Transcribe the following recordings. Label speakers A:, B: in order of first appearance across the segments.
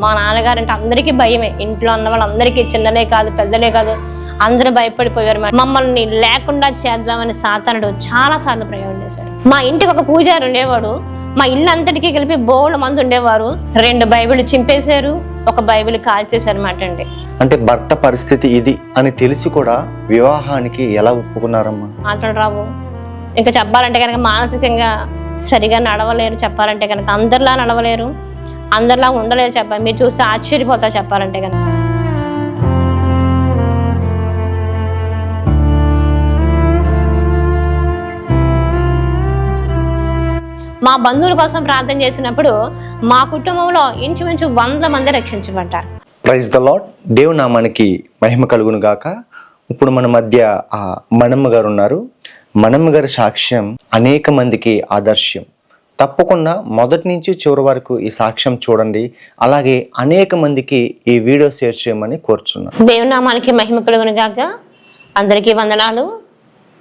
A: మా నాన్నగారు అంటే అందరికీ భయమే. ఇంట్లో ఉన్న వాళ్ళందరికీ, చిన్నలే కాదు పెద్దలే కాదు, అందరూ భయపడిపోయారు. మమ్మల్ని లేకుండా చేద్దామని సాతానుడు చాలా సార్లు ప్రయోగం చేశాడు. మా ఇంటికి ఒక పూజారి ఉండేవాడు, మా ఇల్లు అంతటికీ కలిపి బోళ్ళ మంది ఉండేవారు. 2 బైబిల్ చింపేశారు, ఒక బైబిల్ కాల్చేశారు మాట అండి.
B: అంటే భర్త పరిస్థితి ఇది అని తెలిసి కూడా వివాహానికి ఎలా ఒప్పుకున్నారమ్మా?
A: మాటలు రావు. ఇంకా చెప్పాలంటే కనుక మానసికంగా సరిగా నడవలేరు. చెప్పాలంటే కనుక అందరిలా నడవలేరు, అందరిలా ఉండలేరు. చెప్పాలి, మీరు చూస్తే ఆశ్చర్యపోతారు చెప్పాలంటే కనుక. మా బంధువుల కోసం ప్రార్థన చేసినప్పుడు మా కుటుంబంలో ఇంచుమించు 100 మంది రక్షించబడ్డారు.
B: Praise the lord. దేవుని నామానికి మహిమ కలుగును గాక. ఇప్పుడు మన మధ్య మనమ్మ గారు ఉన్నారు. మనమ్మ గారి సాక్ష్యం అనేక మందికి ఆదర్శం. తప్పకుండా మొదటి నుంచి చివరి వరకు ఈ సాక్ష్యం చూడండి. అలాగే అనేక మందికి ఈ వీడియో షేర్ చేయమని కోరుచున్నాను.
A: దేవుని నామానికి మహిమ కలుగును గాక. అందరికీ వందనాలు.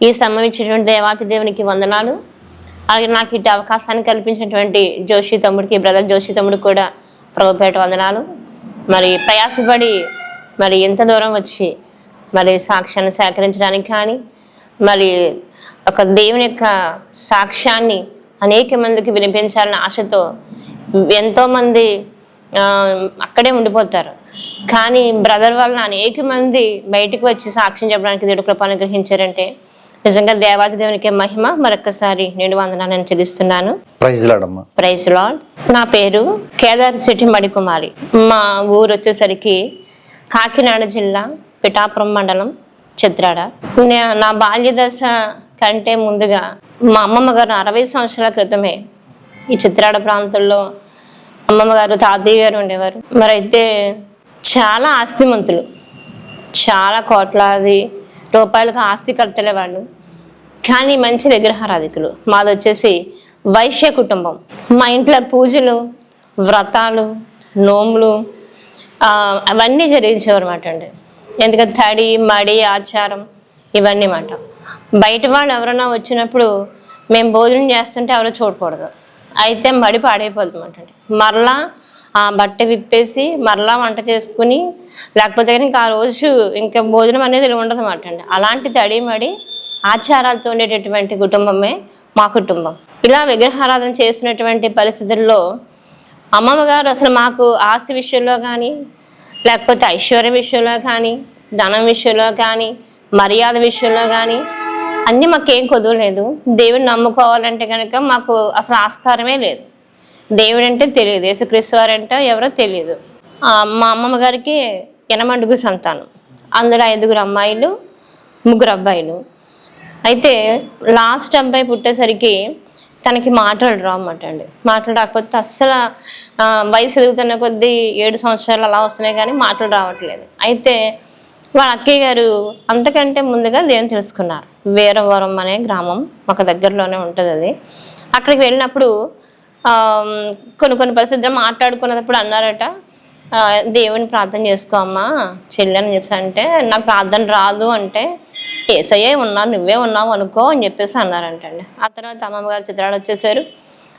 A: ఈ సమయం ఇచ్చినటువంటి దేవాతి దేవునికి వందనాలు. అలాగే నాకు ఇటు అవకాశాన్ని కల్పించినటువంటి జోషి తమ్ముడికి, బ్రదర్ జోషి తమ్ముడికి కూడా ప్రభుపేట వందనాలు. మరి ప్రయాసపడి మరి ఎంత దూరం వచ్చి మరి సాక్ష్యాన్ని సేకరించడానికి కానీ, మరి ఒక దేవుని యొక్క సాక్ష్యాన్ని అనేక మందికి వినిపించాలనే ఆశతో ఎంతోమంది అక్కడే ఉండిపోతారు. కానీ బ్రదర్ వలన అనేక మంది బయటకు వచ్చి సాక్ష్యం చెప్పడానికి దేవుడు కృప అనుగ్రహించారంటే నిజంగా దేవాది దేవునికి మహిమ. మరొకసారి నేను వందనాలను చెల్లిస్తున్నాను.
B: ప్రైజ్ లార్డ్ అమ్మా.
A: Praise lord. నా పేరు కేదార్ శెట్టి మడికుమారి. మా ఊరు వచ్చేసరికి కాకినాడ జిల్లా పిఠాపురం మండలం చిత్రాడ. నా బాల్య దశ కంటే ముందుగా మా అమ్మమ్మ గారు 60 సంవత్సరాల క్రితమే ఈ చిత్రాడ ప్రాంతంలో అమ్మమ్మ గారు, తాతయ్య గారు ఉండేవారు. మరైతే చాలా ఆస్తిమంతులు, చాలా కోట్లాది రూపాయలకు ఆస్తి కర్తలే వాళ్ళు. కానీ మంచి విగ్రహారాధికులు. మాది వచ్చేసి వైశ్య కుటుంబం. మా ఇంట్లో పూజలు, వ్రతాలు, నోములు అవన్నీ జరిగించేవారు మాట అండి. ఎందుకంటే తడి, మడి, ఆచారం ఇవన్నీ మాట. బయట వాళ్ళు ఎవరైనా వచ్చినప్పుడు మేము భోజనం చేస్తుంటే ఎవరో చూడకూడదు. అయితే మడి పాడైపోతుంది మాట అండి. మరలా ఆ బట్ట విప్పేసి మరలా వంట చేసుకుని, లేకపోతే ఇంకా ఆ రోజు ఇంకా భోజనం అనేది ఉండదు మాట అండి. అలాంటి తడి మడి ఆచారాలతో ఉండేటటువంటి కుటుంబమే మా కుటుంబం. ఇలా విగ్రహారాధన చేస్తున్నటువంటి పరిస్థితుల్లో అమ్మమ్మ గారు అసలు మాకు ఆస్తి విషయంలో కానీ, లేకపోతే ఐశ్వర్య విషయంలో కానీ, ధనం విషయంలో కానీ, మర్యాద విషయంలో కానీ అన్నీ మాకేం కుదరలేదు. దేవుని నమ్ముకోవాలంటే కనుక మాకు అసలు ఆస్కారమే లేదు. దేవుడు అంటే తెలియదు, యేసుక్రీస్తు వారు అంటే ఎవరో తెలియదు. మా అమ్మమ్మ గారికి 8 సంతానం. అందులో 5 అమ్మాయిలు, 3 అబ్బాయిలు. అయితే లాస్ట్ అబ్బాయి పుట్టేసరికి తనకి మాటలు రావన్నమాట అండి. మాటలు రాకపోతే అస్సలు వయసు ఎదుగుతున్న కొద్దీ 7 సంవత్సరాలు అలా వస్తున్నాయి కానీ మాటలు రావట్లేదు. అయితే వాళ్ళ అక్కయ్య గారు అంతకంటే ముందుగా దేవుని తెలుసుకున్నారు. వీరవరం అనే గ్రామం మాకు దగ్గరలోనే ఉంటుంది అది. అక్కడికి వెళ్ళినప్పుడు కొన్ని పరిస్థితులు మాట్లాడుకున్నప్పుడు అన్నారట, దేవుని ప్రార్థన చేసుకో అమ్మా చెల్లి అని చెప్పేసి. అంటే నాకు ప్రార్థన రాదు అంటే, ఏసయ్యే ఉన్నావు, నువ్వే ఉన్నావు అనుకో అని చెప్పేసి అన్నారంటండి. ఆ తర్వాత అమ్మమ్మ గారు చిత్రాడ వచ్చేసారు.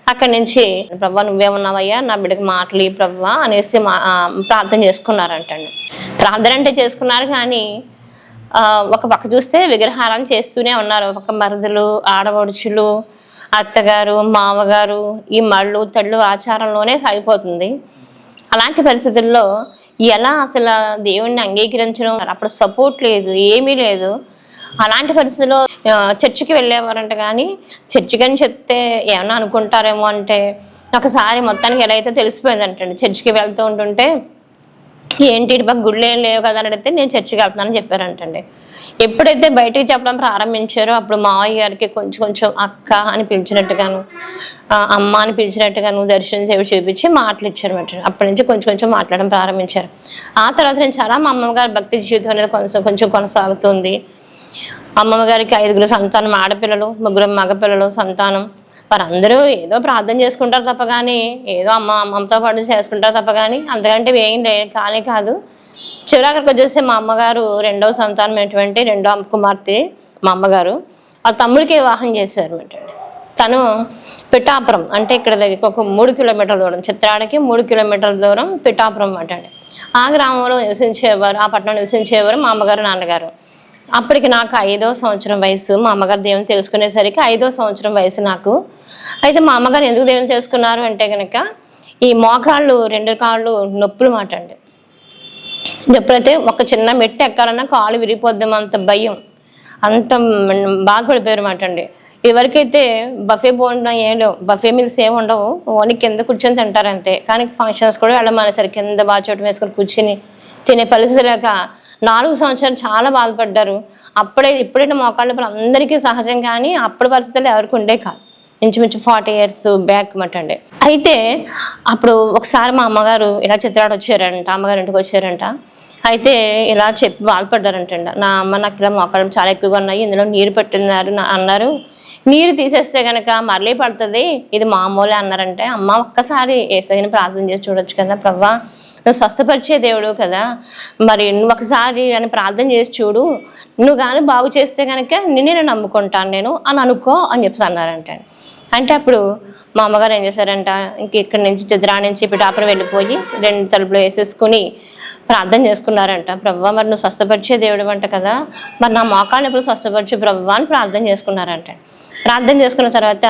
A: అక్కడి నుంచి ప్రభా నువ్వే ఉన్నావయ్యా, నా బిడ్డకి మాటలు ప్రభా అనేసి ప్రార్థన చేసుకున్నారంటండి. ప్రార్థన అంటే చేసుకున్నారు కానీ ఒక పక్క చూస్తే విగ్రహారం చేస్తూనే ఉన్నారు. ఒక మరుదులు, ఆడపడుచులు, అత్తగారు, మామగారు ఈ మళ్ళు తళ్ళు ఆచారంలోనే సాగిపోతుంది. అలాంటి పరిస్థితుల్లో ఎలా అసలు దేవుణ్ణి అంగీకరించడం, అప్పుడు సపోర్ట్ లేదు, ఏమీ లేదు. అలాంటి పరిస్థితుల్లో చర్చికి వెళ్ళేవారంట. కానీ చర్చికి అని చెప్తే ఏమన్నా అనుకుంటారేమో అంటే ఒకసారి మొత్తానికి ఎలా అయితే తెలిసిపోయిందంటండి. చర్చికి వెళ్తూ ఉంటుంటే ఏంటి ఇటు పక్క గుళ్ళు ఏం లేవు కదా అని అడిగితే నేను చర్చికి వెళ్తున్నానని చెప్పారంటండి. ఎప్పుడైతే బయటికి చెప్పడం ప్రారంభించారో అప్పుడు మావయ్య గారికి కొంచెం అక్క అని పిలిచినట్టుగాను, అమ్మ అని పిలిచినట్టుగాను దర్శనం చేసి చూపించి మాటలు ఇచ్చారన్నమాట. అప్పటి నుంచి కొంచెం మాట్లాడడం ప్రారంభించారు. ఆ తర్వాత నేను చాలా మా అమ్మమ్మ గారి భక్తి జీవితం అనేది కొంచెం కొనసాగుతుంది. అమ్మమ్మ గారికి 5 సంతానం ఆడపిల్లలు, 3 మగపిల్లలు సంతానం. వారందరూ ఏదో ప్రార్థన చేసుకుంటారు తప్ప కానీ, ఏదో అమ్మతో పాటు చేసుకుంటారు తప్ప కానీ అంతకంటే ఏం కాదు. చివరికి వచ్చేసి మా అమ్మగారు 2వ సంతానం అయినటువంటి 2వ కుమార్తె మా అమ్మగారు ఆ తమ్ముడికి వివాహం చేశారు అన్నమాట. తను పిఠాపురం అంటే ఇక్కడ ఒక 3 కిలోమీటర్ల దూరం, చిత్రాడకి 3 కిలోమీటర్ల దూరం పిఠాపురం అంటండి. ఆ గ్రామంలో నివసించేవారు, ఆ పట్టణంలో నివసించేవారు మా అమ్మగారు నాన్నగారు. అప్పటికి నాకు 5వ సంవత్సరం వయసు. మా అమ్మగారు దేవుని తెలుసుకునేసరికి 5వ సంవత్సరం వయసు నాకు. అయితే మా అమ్మగారు ఎందుకు దేవుని తెలుసుకున్నారు అంటే కనుక ఈ మోకాళ్ళు 2 కాళ్ళు నొప్పులు మాట అండి. ఎప్పుడైతే ఒక చిన్న మెట్టు ఎక్కాలన్నా కాళ్ళు విరిగిపోద్దామంత భయం, అంత బాధపడిపోయారు మాట అండి. ఇదివరకైతే బఫే భోజనం ఏం లేవు, బఫే మీల్స్ ఏమి ఉండవు, ఓన్లీ కింద కూర్చొని తింటారు అంతే. కానీ ఫంక్షన్స్ కూడా వెళ్ళమనేసరికి కింద బాగా చోటు వేసుకొని కూర్చుని తినే పరిస్థితి లేక 4 సంవత్సరాలు చాలా బాధపడ్డారు. ఇప్పుడైనా మోకాళ్ళ నొప్పులు అందరికీ సహజం, కానీ అప్పటి పరిస్థితుల్లో ఎవరికి ఉండే కాదు. ఇంచుమించు 40 years బ్యాక్ మటండి. అయితే అప్పుడు ఒకసారి మా అమ్మగారు ఇలా చిత్రాడు వచ్చారంట, అమ్మగారు ఇంటికి వచ్చారంట. అయితే ఇలా చెప్పి బాధపడ్డారంటండి. నా అమ్మ నాకు ఇలా మోకాళ్ళు చాలా ఎక్కువగా ఉన్నాయి, ఇందులో నీరు పెట్టినారు అన్నారు. నీరు తీసేస్తే కనుక మరలే పడుతుంది, ఇది మామూలే అన్నారంటే. అమ్మ ఒక్కసారి యేసయ్యని ప్రార్థన చేసి చూడొచ్చు కదా ప్రభువా, నువ్వు స్వస్థపరిచే దేవుడు కదా, మరి నువ్వు ఒకసారి అని ప్రార్థన చేసి చూడు, నువ్వు కానీ బాగు చేస్తే కనుక నిన్నే నమ్ముకుంటాను నేను అని అనుకో అని చెప్పేసి అన్నారంట. అంటే అప్పుడు మా అమ్మగారు ఏం చేశారంట, ఇంక ఇక్కడి నుంచి చిత్రా నుంచి పిఠాపురం వెళ్ళిపోయి 2 తలుపులు వేసేసుకుని ప్రార్థన చేసుకున్నారంట. ప్రభువా మరి నువ్వు స్వస్థపరిచే దేవుడు అంట కదా, మరి నా మోకాళ్ళు ఎప్పుడు స్వస్థపరిచే ప్రభువా అని ప్రార్థన చేసుకున్నారంట. ప్రార్థన చేసుకున్న తర్వాత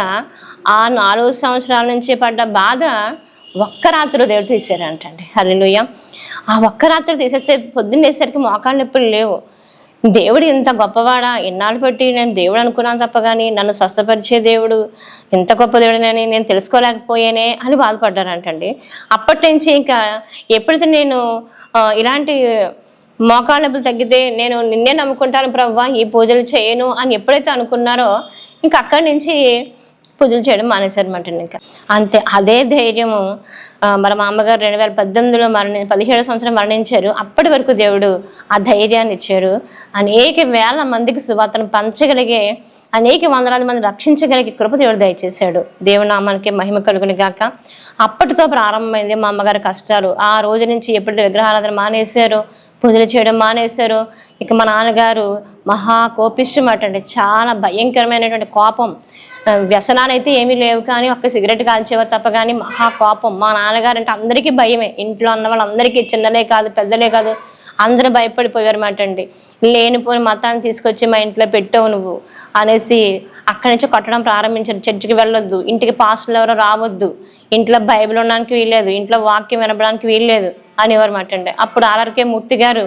A: ఆ 4 సంవత్సరాల నుంచి పడ్డ బాధ ఒక్క రాత్రిలో దేవుడు తీసారంటండి. హల్లెలూయా. ఆ ఒక్క రాత్రి తీసేస్తే పొద్దున్నేసరికి మోకాళ్ళ నొప్పులు లేవు. దేవుడు ఇంత గొప్పవాడా, ఎన్నాళ్ళు బట్టి నేను దేవుడు అనుకున్నాను తప్ప కానీ నన్ను స్వస్థపరిచే దేవుడు ఇంత గొప్ప దేవుడని నేను తెలుసుకోలేకపోయానే అని బాధపడ్డారంటండి. అప్పటి నుంచి ఇంకా ఎప్పుడైతే నేను ఇలాంటి మోకాళ్ళ నొప్పులు తగ్గితే నేను నిన్నే నమ్ముకుంటాను ప్రభువా, ఈ పూజలు చేయను అని ఎప్పుడైతే అనుకున్నారో ఇంకా అక్కడి నుంచి పూజలు చేయడం మానేశారన్నమాట. ఇంకా అంతే. అదే ధైర్యము మరి మా అమ్మగారు 2018లో 17వ సంవత్సరం మరణించారు. అప్పటి వరకు దేవుడు ఆ ధైర్యాన్ని ఇచ్చాడు. అనేక వేల మందికి సువార్తను పంచగలిగే, అనేక వందలాది మంది రక్షించగలిగే కృప దేవుడు దయచేశాడు. దేవుని నామానికి మహిమ కలుగును గాక. అప్పటితో ప్రారంభమైంది మా అమ్మగారి కష్టాలు. ఆ రోజు నుంచి ఎప్పుడైతే విగ్రహారాధన మానేశారో, పూజలు చేయడం మానేశారు. ఇక మా నాన్నగారు మహా కోపిష్టమాట అండి, చాలా భయంకరమైనటువంటి కోపం. వ్యసనాలు అయితే ఏమీ లేవు, కానీ ఒక్క సిగరెట్ కాల్చేవారు తప్ప కానీ మహా కోపం. మా నాన్నగారు అంటే అందరికీ భయమే, ఇంట్లో అన్న వాళ్ళందరికీ, చిన్నలే కాదు పెద్దలే కాదు, అందరూ భయపడిపోయారు మాట అండి. లేనిపోని మతాన్ని తీసుకొచ్చి మా ఇంట్లో పెట్టావు నువ్వు అనేసి అక్కడి నుంచి కొట్టడం ప్రారంభించారు. చర్చికి వెళ్ళొద్దు, ఇంటికి పాస్టర్లు ఎవరో రావద్దు, ఇంట్లో బైబిల్ ఉండడానికి వీల్లేదు, ఇంట్లో వాక్యం వినపడానికి వీల్లేదు అనేవారు మాట అండి. అప్పుడు ఆర్ఆర్కే మూర్తి గారు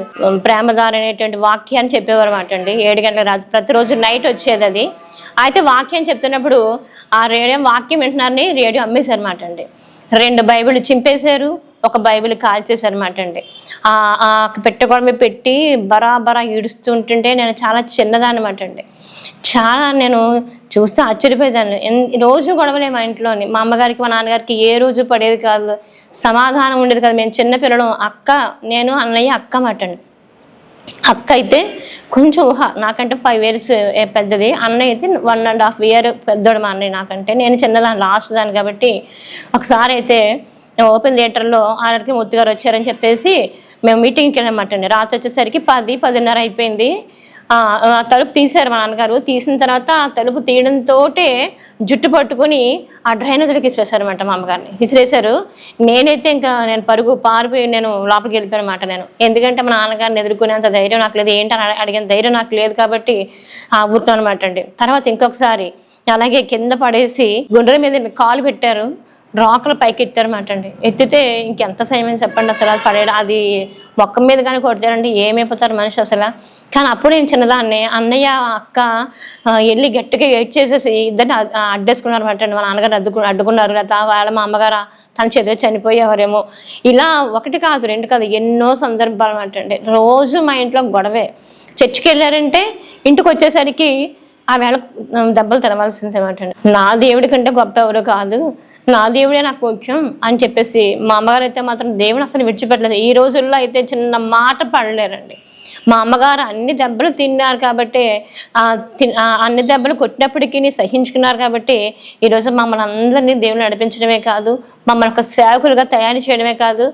A: ప్రేమదారి అనేటువంటి వాక్యాన్ని చెప్పేవారు మాట అండి. 7 గంటల ప్రతిరోజు నైట్ వచ్చేది అది. అయితే వాక్యం చెప్తున్నప్పుడు ఆ రేడియో వాక్యం వింటున్నారని రేడియో అమ్మేశారన్నమాట అండి. 2 బైబిల్ చింపేశారు, ఒక బైబిల్ కాల్చేశారన్నమాట అండి. పెట్టగొడమే పెట్టి బరాబరా ఈడుస్తుంటుంటే నేను చాలా చిన్నదాన్నమాట అండి. చాలా నేను చూస్తే ఆశ్చర్యపోయేదాన్ని. రోజు గొడవలే మా ఇంట్లోని. మా అమ్మగారికి మా నాన్నగారికి ఏ రోజు పడేది కాదు, సమాధానం ఉండేది కాదు. మేము చిన్నపిల్లలం, అక్క, నేను, అన్నయ్య, అక్క మాట అండి. అక్క అయితే కొంచెం నాకంటే 5 years పెద్దది, అన్నయ్య అయితే 1.5 year పెద్దోడు మా అన్నయ్య నాకంటే. నేను చిన్నదాన్ని, లాస్ట్ దాన్ని కాబట్టి. ఒకసారి అయితే ఓపెన్ థియేటర్లో ఆర్ఆర్కే మూర్తి గారు వచ్చారని చెప్పేసి మేము మీటింగ్కి వెళ్ళామట అండి. రాత్రి వచ్చేసరికి 10-10:30 అయిపోయింది. తలుపు తీశారు మా నాన్నగారు. తీసిన తర్వాత ఆ తలుపు తీయడంతో జుట్టు పట్టుకుని ఆ డ్రైనేజీకి విసిరేశారన్నమాట మా అమ్మగారిని. విసిరేశారు. నేనైతే ఇంకా నేను పారిపోయి నేను లోపలికి వెళ్ళిపోయాను అన్నమాట. నేను ఎందుకంటే మా నాన్నగారిని ఎదుర్కొనేంత ధైర్యం నాకు లేదు, ఏంటని అడిగిన ధైర్యం నాకు లేదు కాబట్టి ఊరుకున్నాను అనమాట అండి. తర్వాత ఇంకొకసారి అలాగే కింద పడేసి గుండెల మీద కాలు పెట్టారు, రాకులు పైకి ఎత్తారన్నమాట అండి. ఎత్తితే ఇంకెంత సమయం చెప్పండి అసలు. అది పడేయడం, అది మొక్క మీద కానీ కొడతారండి, ఏమైపోతారు మనిషి అసలు. కానీ అప్పుడు నేను చిన్నదాన్ని, అన్నయ్య అక్క వెళ్ళి గట్టిగా ఏడ్ చేసేసి ఇద్దరిని అడ్డేసుకున్నారు అనమాట అండి. మా నాన్నగారు అడ్డుకున్నారు కదా, వాళ్ళ మా అమ్మగారు తన చేతిలో చనిపోయేవారేమో. ఇలా 1 కాదు 2 కాదు ఎన్నో సందర్భాలు అనమాట అండి. రోజు మా ఇంట్లో గొడవే. చర్చికి వెళ్ళారంటే ఇంటికి వచ్చేసరికి ఆ వేళ దెబ్బలు తెరవాల్సింది అనమాట అండి. నా దేవుడి కంటే గొప్ప ఎవరు కాదు, నా దేవుడే నాకు ముఖ్యం అని చెప్పేసి మా అమ్మగారు అయితే మాత్రం దేవుడు అసలు విడిచిపెట్టలేదు. ఈ రోజుల్లో అయితే చిన్న మాట పడలేరండి. మా అమ్మగారు అన్ని దెబ్బలు తిన్నారు కాబట్టి, అన్ని దెబ్బలు కొట్టినప్పటికీ సహించుకున్నారు కాబట్టి ఈరోజు మమ్మల్ని అందరినీ దేవుడు నడిపించడమే కాదు, మమ్మల్ని ఒక సేవకులుగా తయారు చేయడమే కాదు,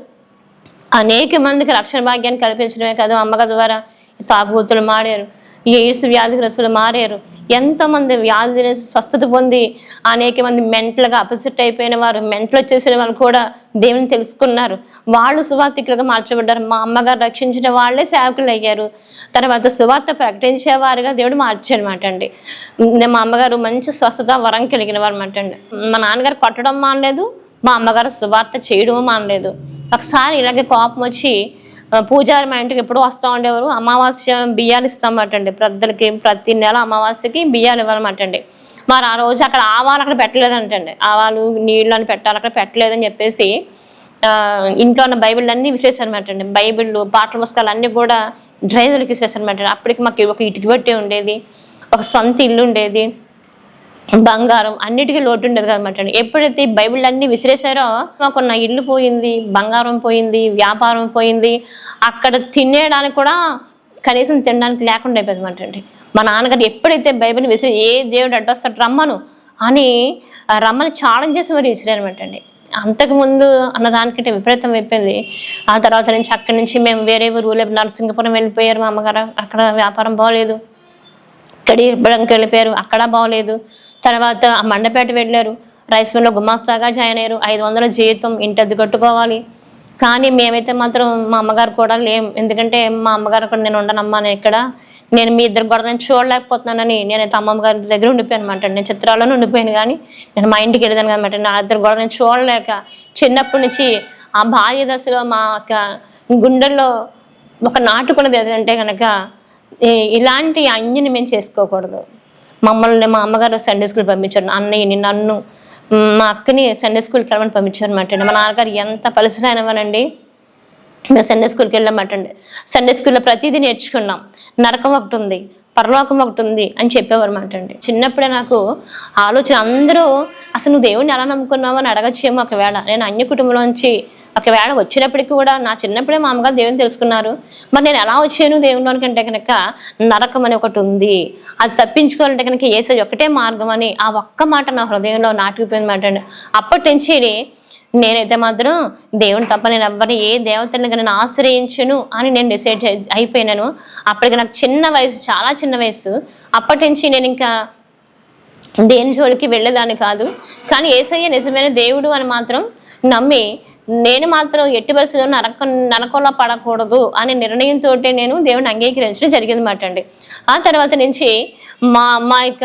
A: అనేక మందికి రక్షణ భాగ్యాన్ని కల్పించడమే కాదు, అమ్మగారి ద్వారా తాగుబోతులు మారారు, ఎయిడ్స్ వ్యాధిగ్రస్తులు మారారు, ఎంతోమంది వ్యాధులు స్వస్థత పొంది అనేక మంది మెంటల్గా అపోజిట్ అయిపోయిన వారు, మెంటల్ వచ్చేసిన వాళ్ళు కూడా దేవుని తెలుసుకున్నారు. వాళ్ళు సువార్థికులుగా మార్చబడ్డారు. మా అమ్మగారు రక్షించిన వాళ్ళే సేవకులు అయ్యారు. తర్వాత సువార్త ప్రకటించేవారుగా దేవుడు మార్చాడనమాట అండి. మా అమ్మగారు మంచి స్వస్థత వరం కలిగిన వారు అనమాట అండి. మా నాన్నగారు కొట్టడం మానలేదు, మా అమ్మగారు సువార్త చేయడం మానలేదు. ఒకసారి ఇలాగే కోపం వచ్చి పూజారి మా ఇంటికి ఎప్పుడు వస్తూ ఉండేవారు. అమావాస్య బియ్యాలు ఇస్తామన్నమాట అండి. పెద్దలకి ప్రతి నెల అమావాస్యకి బియ్యాలు ఇవ్వాలన్నమాట అండి. మరి ఆ రోజు అక్కడ ఆవాలు అక్కడ పెట్టలేదంటండి. ఆవాలు నీళ్ళు అని పెట్టాలి, అక్కడ పెట్టలేదని చెప్పేసి ఇంట్లో ఉన్న బైబిల్ అన్నీ విసిరేసారనమాట అండి. బైబిళ్ళు, పాటల పుస్తకాలు అన్నీ కూడా డ్రైవర్కి విసిరేసారనమాట. అప్పటికి మాకు ఒక ఇటుక బట్టి ఉండేది, ఒక సొంత ఇల్లు ఉండేది, బంగారం అన్నిటికీ లోటు ఉండేది కదనమాట అండి. ఎప్పుడైతే బైబిల్ అన్నీ విసిరేశారో మాకున్న ఇల్లు పోయింది, బంగారం పోయింది, వ్యాపారం పోయింది. అక్కడ తినేయడానికి కూడా కనీసం తినడానికి లేకుండా అయిపోయింది అనమాట అండి. మా నాన్నగారు ఎప్పుడైతే బైబిల్ని విసిరి ఏ దేవుడు అడ్డొస్తాడు రమ్మను అని రమ్మని ఛాలెంజ్ చేసి మరి విసిరారనమాట అండి. అంతకుముందు అన్నదానికంటే విపరీతం అయిపోయింది. ఆ తర్వాత నుంచి అక్కడి నుంచి మేము వేరే ఊరు నరసింగపురం వెళ్ళిపోయారు మా అమ్మగారు. అక్కడ వ్యాపారం బాగోలేదు. కడియపురంకి వెళ్ళిపోయారు, అక్కడ బాగోలేదు. తర్వాత ఆ మండపేట వెళ్ళారు, రైస్ మిల్లో గుమాస్తాగా జాయిన్ అయ్యారు. 500 జీతం, ఇంటద్దు కట్టుకోవాలి. కానీ మేమైతే మాత్రం మా అమ్మగారు కూడా లేం. ఎందుకంటే మా అమ్మగారు కూడా నేను ఉండనమ్మా, నేను ఇక్కడ నేను మీ ఇద్దరు కూడా నేను చూడలేకపోతున్నానని నేనైతే అమ్మమ్మ గారి దగ్గర ఉండిపోయాను అనమాట. నేను చిత్రాల్లోనే ఉండిపోయాను, కానీ నేను మా ఇంటికి వెళ్ళేదాను అనమాట. నా ఇద్దరు కూడా నేను చూడలేక చిన్నప్పటి నుంచి ఆ బాల్య దశలో మా గుండెల్లో ఒక నాటుకున్నది ఏదంటే కనుక ఇలాంటి అన్యని మేము చేసుకోకూడదు. మమ్మల్ని మా అమ్మగారు సండే స్కూల్ పంపించారు. అన్నయ్యని, నన్ను, మా అక్కని సండే స్కూల్కి వెళ్ళమని పంపించారు అనమాట. మా నాన్నగారు ఎంత పరిసరైనవనండి. మేము సండే స్కూల్కి వెళ్ళామటండి. సండే స్కూల్లో ప్రతిదీ నేర్చుకున్నాం. నరకం ఒకటి ఉంది, పరలోకం ఒకటి ఉంది అని చెప్పేవారు అనమాట అండి. చిన్నప్పుడే నాకు ఆలోచన, అందరూ అసలు నువ్వు దేవుడిని ఎలా నమ్ముకున్నావు అని అడగచ్చేమో. ఒకవేళ నేను అన్య కుటుంబంలోంచి ఒకవేళ వచ్చినప్పటికీ కూడా నా చిన్నప్పుడే మా అమ్మగారు దేవుని తెలుసుకున్నారు. మరి నేను ఎలా వచ్చాను దేవునిలోనికంటే కనుక నరకం అని ఒకటి ఉంది, అది తప్పించుకోవాలంటే కనుక యేసయ్య ఒకటే మార్గం అని ఆ ఒక్క మాట నా హృదయంలో నాటుకుపోయింది మాట అండి. అప్పటి నుంచి నేనైతే మాత్రం దేవుని తప్ప నేను ఎవరిని ఏ దేవతని నేను ఆశ్రయించను అని నేను డిసైడ్ అయిపోయినాను. అప్పటికి నాకు చిన్న వయసు, చాలా చిన్న వయసు. అప్పటి నుంచి నేను ఇంకా దేని జోలికి వెళ్ళేదాన్ని కాదు. కానీ యేసయ్య నిజమైన దేవుడు అని మాత్రం నమ్మి నేను మాత్రం ఎట్టి పరిస్థితుల్లో నరకంలో పడకూడదు అనే నిర్ణయంతో నేను దేవుని అంగీకరించడం జరిగింది మాట అండి. ఆ తర్వాత నుంచి మా యొక్క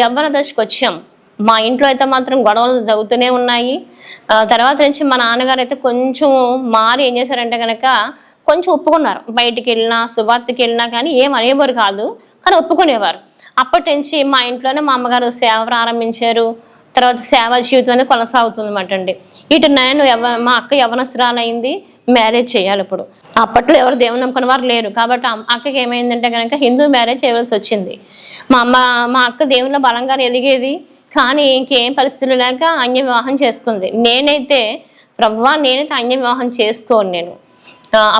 A: యవ్వన దశకు వచ్చాం. మా ఇంట్లో అయితే మాత్రం గొడవలు జరుగుతూనే ఉన్నాయి. తర్వాత నుంచి మా నాన్నగారు అయితే కొంచెం మారి ఏం చేశారంటే కనుక కొంచెం ఒప్పుకున్నారు. బయటికి వెళ్ళినా, సువార్తకి వెళ్ళినా కానీ ఏం అనేవారు కాదు, కానీ ఒప్పుకునేవారు. అప్పటి నుంచి మా ఇంట్లోనే మా అమ్మగారు సేవ ప్రారంభించారు. తర్వాత సేవా జీవితం అనేది కొనసాగుతుంది అన్నమాట అండి. ఇటు నేను మా అక్క యవ్వనస్తురాలైంది, మ్యారేజ్ చేయాలి. ఇప్పుడు అప్పట్లో ఎవరు దేవుని నమ్ముకున్న వారు లేరు కాబట్టి అక్కకి ఏమైందంటే కనుక హిందూ మ్యారేజ్ చేయవలసి వచ్చింది. మా అక్క దేవునిలో బలంగా ఎదిగేది, కానీ ఇంకేం పరిస్థితులు లేక అన్య వివాహం చేసుకుంది. నేనైతే ప్రభువా నేనైతే అన్య వివాహం చేసుకోను. నేను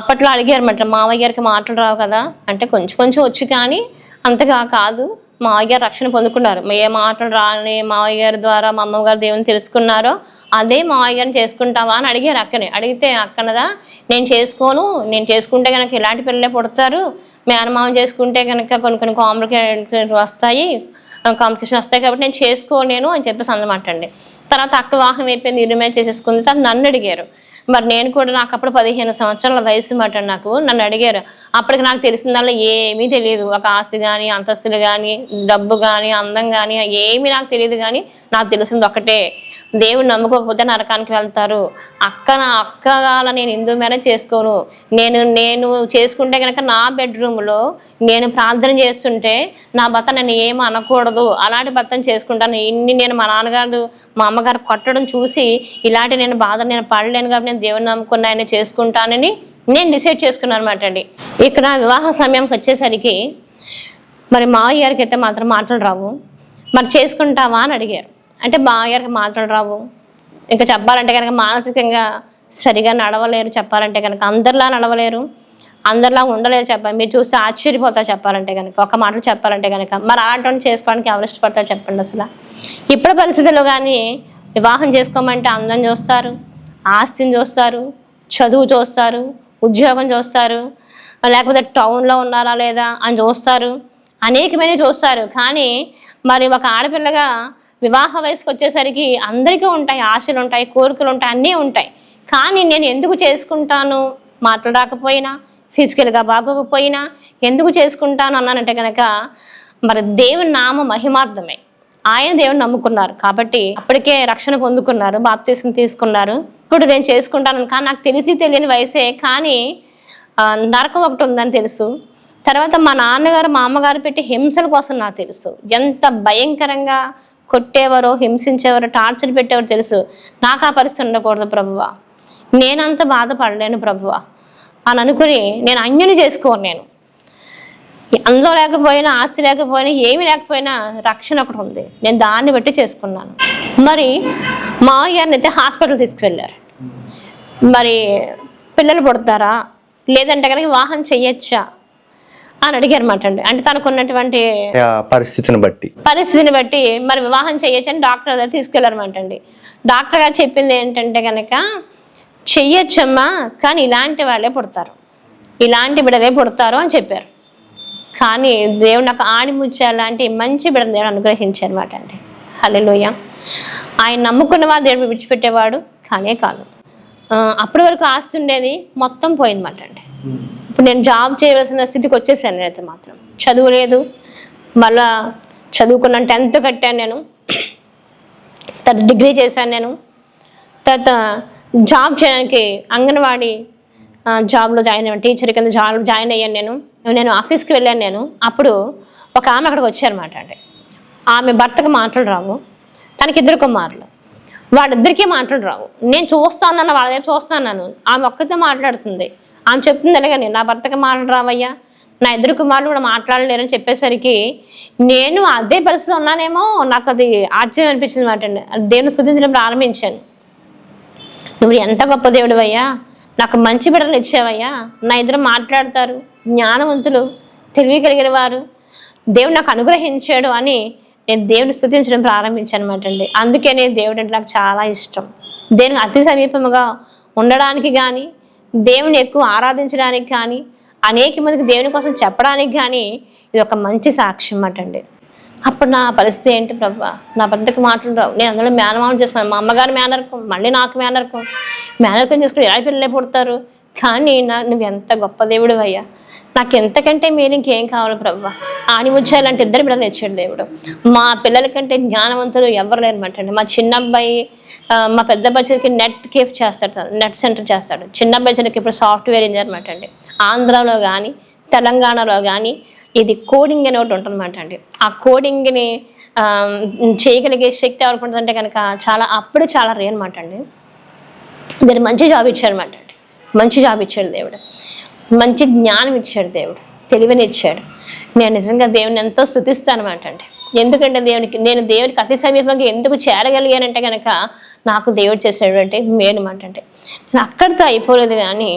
A: అప్పట్లో అడిగారన్నమాట, మావయ్య గారికి మాటలు రావు కదా అంటే కొంచెం కొంచెం వచ్చి కానీ అంతగా కాదు. మావయ్య గారు రక్షణ పొందుకున్నారు. ఏ మాటలు రాని మావయ్య గారి ద్వారా మా అమ్మగారు దేవుని తెలుసుకున్నారో అదే మావయ్య గారిని చేసుకుంటావా అని అడిగారు అక్కని. అడిగితే అక్కనదా నేను చేసుకోను, నేను చేసుకుంటే కనుక ఇలాంటి పిల్లలే పుడతారు, మేనమామ చేసుకుంటే కనుక కొన్ని కాంప్లికేషన్ వస్తాయి కాబట్టి నేను చేసుకోలేను అని చెప్పేసి అన్నమాట అండి. తర్వాత అక్క వివాహం అయిపోయింది, ఇరుమే చేసేసుకుంది. తర్వాత నన్ను అడిగారు. మరి నేను కూడా నాకు అప్పుడు 15 సంవత్సరాల వయసు మాట. నన్ను అడిగారు. అప్పటికి నాకు తెలిసిందల్లా ఏమీ తెలియదు. ఒక ఆస్తి కానీ, అంతస్తులు కానీ, డబ్బు కానీ, అందం కానీ ఏమీ నాకు తెలియదు. కానీ నాకు తెలిసింది ఒకటే, దేవుడు నమ్ముకోకపోతే నరకానికి వెళ్తారు. నా అక్కగాల నేను హిందూ మ్యారేజ్ చేసుకోను. నేను చేసుకుంటే కనుక నా బెడ్రూమ్లో నేను ప్రార్థన చేస్తుంటే నా భర్త నన్ను ఏమీ అనకూడదు, అలాంటి భర్తను చేసుకుంటాను. నేను మా నాన్నగారు మా అమ్మగారు కొట్టడం చూసి ఇలాంటి నేను బాధ నేను పడలేను కాబట్టి నేను దేవుని నమ్ముకున్న ఆయన చేసుకుంటానని నేను డిసైడ్ చేసుకున్నాను అనమాట అండి. ఇక్కడ వివాహ సమయంకి వచ్చేసరికి మరి మావయ్య గారికి అయితే మాత్రం మాటలు రావు. మరి చేసుకుంటావా అని అడిగారు. అంటే మావయ్య గారికి మాటలు రావు, ఇంకా చెప్పాలంటే కనుక మానసికంగా సరిగా నడవలేరు, చెప్పాలంటే కనుక అందరిలా నడవలేరు, అందరిలా ఉండలేరు. చెప్పాలి మీరు చూస్తే ఆశ్చర్యపోతారు చెప్పాలంటే కనుక, ఒక మాటలు చెప్పాలంటే కనుక. మరి అలాంటి చేసుకోవడానికి ఎవరు ఇష్టపడతారు చెప్పండి. అసలు ఇప్పుడు పరిస్థితుల్లో కానీ వివాహం చేసుకోమంటే అందం చూస్తారు, ఆస్తిని చూస్తారు, చదువు చూస్తారు, ఉద్యోగం చూస్తారు, లేకపోతే టౌన్లో ఉన్నారా లేదా అని చూస్తారు. అనేకమైన చూస్తారు. కానీ మరి ఒక ఆడపిల్లగా వివాహ వయసుకు వచ్చేసరికి అందరికీ ఉంటాయి, ఆశలు ఉంటాయి, కోరికలు ఉంటాయి, అన్నీ ఉంటాయి. కానీ నేను ఎందుకు చేసుకుంటాను, మాటలు రాకపోయినా, ఫిజికల్గా బాగోకపోయినా ఎందుకు చేసుకుంటాను అన్నానంటే కనుక మరి దేవుని నామ మహిమార్థమే. ఆయన దేవుని నమ్ముకున్నారు కాబట్టి అప్పటికే రక్షణ పొందుకున్నారు, బాప్తీసం తీసుకున్నారు. ఇప్పుడు నేను చేసుకుంటాను కానీ నాకు తెలిసి తెలియని వయసే, కానీ నరకం ఒకటి ఉందని తెలుసు. తర్వాత మా నాన్నగారు మా అమ్మగారు పెట్టి హింసల కోసం నాకు తెలుసు. ఎంత భయంకరంగా కొట్టేవారో, హింసించేవారో, టార్చర్ పెట్టేవారో తెలుసు. నాకు ఆ పరిస్థితి ఉండకూడదు ప్రభువా, నేనంత బాధపడలేను ప్రభువా అని అనుకుని నేను అన్యుని చేసుకోను. నేను అందులో లేకపోయినా, ఆస్తి లేకపోయినా, ఏమి లేకపోయినా రక్షణ ఒకటి ఉంది, నేను దాన్ని బట్టి చేసుకున్నాను. మరి మావయ్య గారిని అయితే హాస్పిటల్ తీసుకువెళ్ళారు. మరి పిల్లలు పుడతారా లేదంటే కనుక వివాహం చెయ్యొచ్చా అని అడిగారన్నమాట అండి. అంటే తనకున్నటువంటి పరిస్థితిని బట్టి మరి వివాహం చేయొచ్చు అని డాక్టర్ దగ్గర తీసుకెళ్లారన్నమాట అండి. డాక్టర్ గారు చెప్పింది ఏంటంటే కనుక చెయ్యొచ్చమ్మా, కానీ ఇలాంటి వాళ్ళే పుడతారు, ఇలాంటి బిడ్డలే పుడతారు అని చెప్పారు. కానీ దేవుడు నాకు ఆడిముత్యాల లాంటి మంచి బిడ్డను దేవుడు అనుగ్రహించారు అన్నమాట అండి. హల్లెలూయా. ఆయన నమ్ముకున్న వాడు దేవుడు విడిచిపెట్టేవాడు కానే కాదు. అప్పటి వరకు ఆస్తి ఉండేది, మొత్తం పోయిందన్నమాట అండి. ఇప్పుడు నేను జాబ్ చేయవలసిన స్థితికి వచ్చేసాను. నేనైతే మాత్రం చదువు లేదు, మళ్ళా చదువుకున్న 10th కట్టాను నేను, తర్వాత డిగ్రీ చేశాను నేను, తర్వాత జాబ్ చేయడానికి అంగన్వాడీ జాబ్లో జాయిన్ అయ్యాను, టీచర్ కింద జాయిన్ అయ్యాను. నేను ఆఫీస్కి వెళ్ళాను. నేను అప్పుడు ఒక ఆమె అక్కడికి వచ్చారన్నమాట అండి. ఆమె భర్తకు మాటలు రావు, తనకి 2 కుమారులు, వాళ్ళిద్దరికీ మాటలు రావు. నేను చూస్తాను, వాళ్ళ దగ్గర చూస్తాను, ఆమె ఒక్కతే మాట్లాడుతుంది. ఆమె చెప్తుంది అలాగని, నా భర్తకి మాటలు రావయ్యా, నా 2 కుమారులు కూడా మాట్లాడలేరని చెప్పేసరికి నేను అదే పరిస్థితిలో ఉన్నానేమో, నాకు అది ఆశ్చర్యం అనిపించింది మాట అండి. దేవుని స్తుతించడం ప్రారంభించాను. నువ్వు ఎంత గొప్ప దేవుడివయ్యా, నాకు మంచి బిడ్డలు ఇచ్చావయ్యా, నా 2 మాట్లాడతారు, జ్ఞానవంతులు, తెలివి కలిగిన వారు, దేవుడు నాకు అనుగ్రహించాడు అని నేను దేవుని స్తుతించడం ప్రారంభించాను అనమాట అండి. అందుకనే దేవుడు అంటే నాకు చాలా ఇష్టం. దేవునికి అతి సమీపముగా ఉండడానికి కానీ, దేవుని ఎక్కువ ఆరాధించడానికి కానీ, అనేక మందికి దేవుని కోసం చెప్పడానికి కానీ ఇది ఒక మంచి సాక్ష్యం అన్నమాట అండి. అప్పుడు నా పరిస్థితి ఏంటి ప్రభా, నా భర్తకి మాటలు రావు, నేను అందులో మేనమామం చేస్తున్నాను, మా అమ్మగారు మేనరకం, మళ్ళీ నాకు మేనరకం చేసుకుని ఎలా పిల్లలే పుడతారు. కానీ నువ్వు ఎంత గొప్ప దేవుడు అయ్యా, నాకు ఎంతకంటే మీరు ఇంకేం కావాలి ప్రభా. ఆణిముత్యాలంటే 2 బిడ్డలు ఇచ్చాడు దేవుడు. మా పిల్లల కంటే జ్ఞానవంతులు ఎవరు లేరన్నమాట అండి. మా చిన్న అబ్బాయి, మా పెద్ద అబ్బాయికి నెట్ సెంటర్ చేస్తాడు. చిన్న అబ్బాయికి ఇప్పుడు సాఫ్ట్వేర్ ఇంజనీర్ అనమాట అండి. ఆంధ్రాలో కానీ తెలంగాణలో కానీ ఇది కోడింగ్ అని ఒకటి ఉంటుందన్నమాట అండి. ఆ కోడింగ్ని చేయగలిగే శక్తి ఎవరికి ఉంటుందంటే కనుక చాలా రేర్ అనమాట అండి. దాన్ని మంచి జాబ్ ఇచ్చాడు అనమాట అండి. మంచి జాబ్ ఇచ్చాడు దేవుడు, మంచి జ్ఞానం ఇచ్చాడు దేవుడు, తెలివిని ఇచ్చాడు. నేను నిజంగా దేవుని ఎంతో స్తుతిస్తాను అనమాట అండి. ఎందుకంటే నేను దేవునికి అతి సమీపంగా ఎందుకు చేరగలిగానంటే కనుక నాకు దేవుడు చేసినటువంటి మేలు అనమాట అంటే. నేను అక్కడితో అయిపోలేదు, కానీ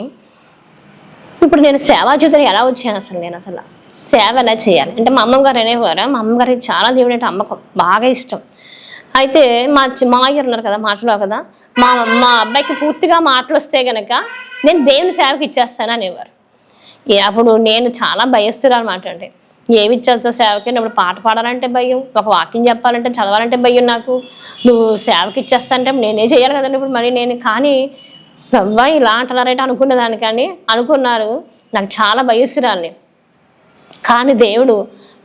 A: ఇప్పుడు నేను సేవా జీవితం ఎలా వచ్చాను నేను అసలు సేవ ఎలా చేయాలి అంటే మా అమ్మగారు అనేవారు. మా అమ్మగారికి చాలా దేవుడు అంటే అమ్మకం బాగా ఇష్టం. అయితే మా మామయ్య ఉన్నారు కదా, మాటలు కదా, మా అబ్బాయికి పూర్తిగా మాటలు వస్తే కనుక నేను దేవుని సేవకి ఇచ్చేస్తాను అనేవారు. అప్పుడు నేను చాలా భయస్తున్నా అనమాట అండి. ఏమి ఇచ్చేస్తా సేవకి, ఇప్పుడు పాట పాడాలంటే భయం, ఒక వాక్యం చెప్పాలంటే చదవాలంటే భయం నాకు. నువ్వు సేవకి ఇచ్చేస్తా అంటే నేనే చేయాలి కదండి ఇప్పుడు మరి నేను. కానీ ప్రభా ఇలా అంటున్నారంటే అనుకునేదాన్ని, కానీ అనుకున్నారు నాకు చాలా భయస్తురాల్ని. కానీ దేవుడు